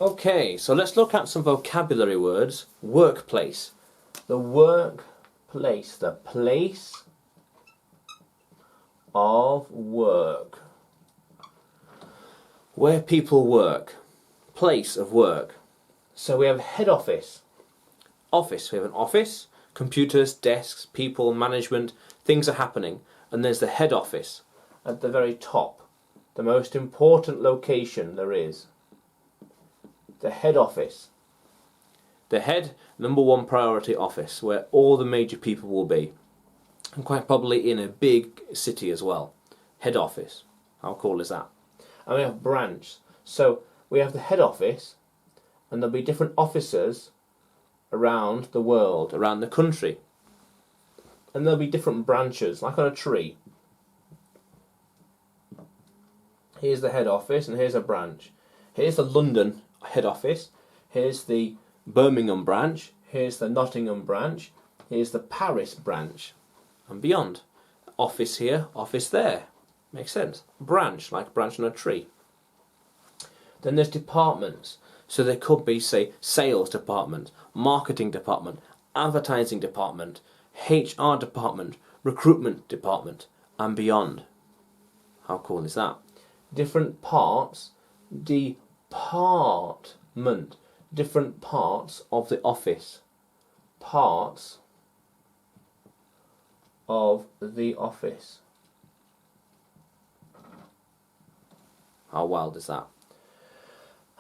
Okay, so let's look at some vocabulary words. Workplace. The workplace, the place of work. Where people work. Place of work. So we have head office. Office. We have an office, computers, desks, people, management, things are happening. And there's the head office at the very top. The most important location there is. The head office. The head, number one priority office, where all the major people will be. And quite probably in a big city as well. Head office. How cool is that? And we have branch. So we have the head office, and there'll be different officers around the world, around the country. And there'll be different branches, like on a tree. Here's the head office, and here's a branch. Here's the London head office. Here's the Birmingham branch. Here's the Nottingham branch. Here's the Paris branch. And beyond. Office here, office there. Makes sense. Branch, like a branch on a tree. Then there's departments. So there could be, say, sales department, marketing department, advertising department, HR department, recruitment department, and beyond. How cool is that? Different parts, department, different parts of the office. Parts of the office. How wild is that?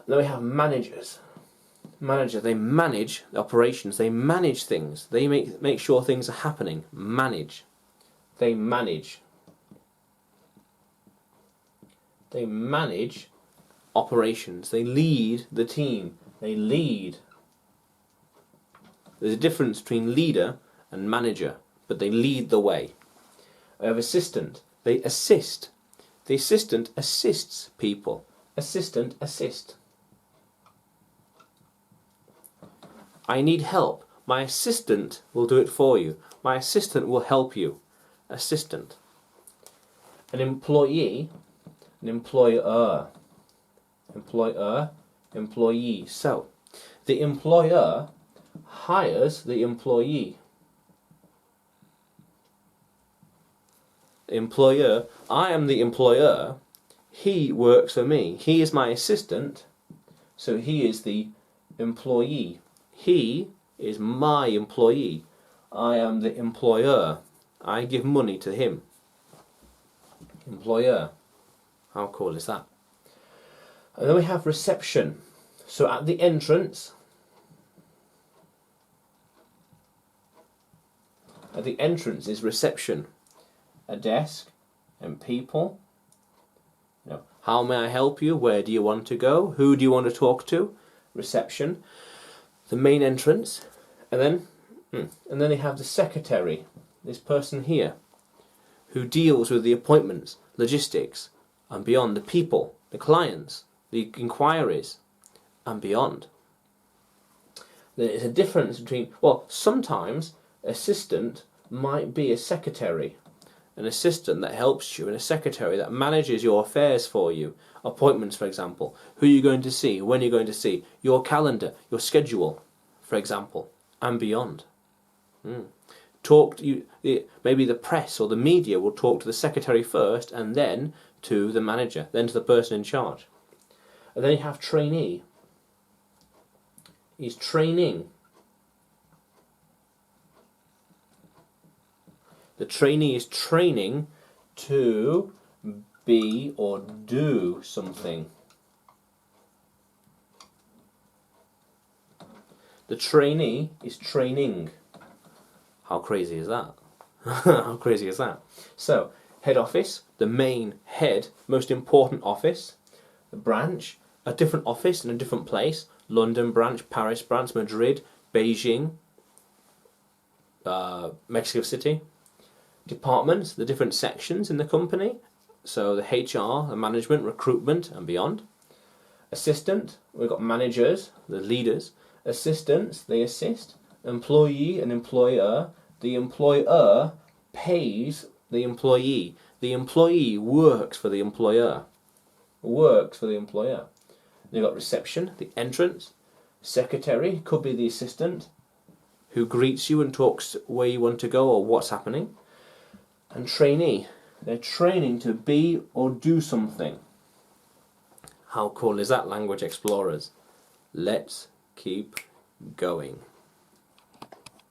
Then we have managers. Manager, they manage the operations, they manage things, they make sure things are happening. Manage. They manage. They manage operations, they lead the team, they lead. There's a difference between leader and manager, but they lead the way. I have assistant, they assist. The assistant assists people. Assistant, assist. I need help. My assistant will do it for you. My assistant will help you. Assistant. An employee, an employer. Employer, employee. So, the employer hires the employee. Employer, I am the employer. He works for me. He is my assistant, so he is the employee. He is my employee. I am the employer. I give money to him. Employer. How cool is that? And then we have reception. So at the entrance, is reception. A desk and people. How may I help you? Where do you want to go? Who do you want to talk to? Reception. The main entrance, and then they have the secretary, this person here, who deals with the appointments, logistics, and beyond, the people, the clients, the inquiries, and beyond. There's a difference between, well, sometimes assistant might be a secretary, an assistant that helps you, and a secretary that manages your affairs for you. Appointments, for example. Who you're going to see, when you're going to see, your calendar, your schedule, for example, and beyond. Maybe the press or the media will talk to the secretary first, and then to the manager, then to the person in charge. And then you have trainee. He's training. The trainee is training to be or do something. The trainee is training. How crazy is that? How crazy is that? So, head office, the main head, most important office. The branch, a different office in a different place. London branch, Paris branch, Madrid, Beijing, Mexico City. Departments, the different sections in the company. So the HR, the management, recruitment, and beyond. Assistant, we've got managers, the leaders. Assistants, they assist. Employee and employer. The employer pays the employee. The employee works for the employer. Works for the employer. You've got reception, the entrance. Secretary could be the assistant who greets you and talks where you want to go or what's happening. And trainee, they're training to be or do something. How cool is that, language explorers? Let's keep going.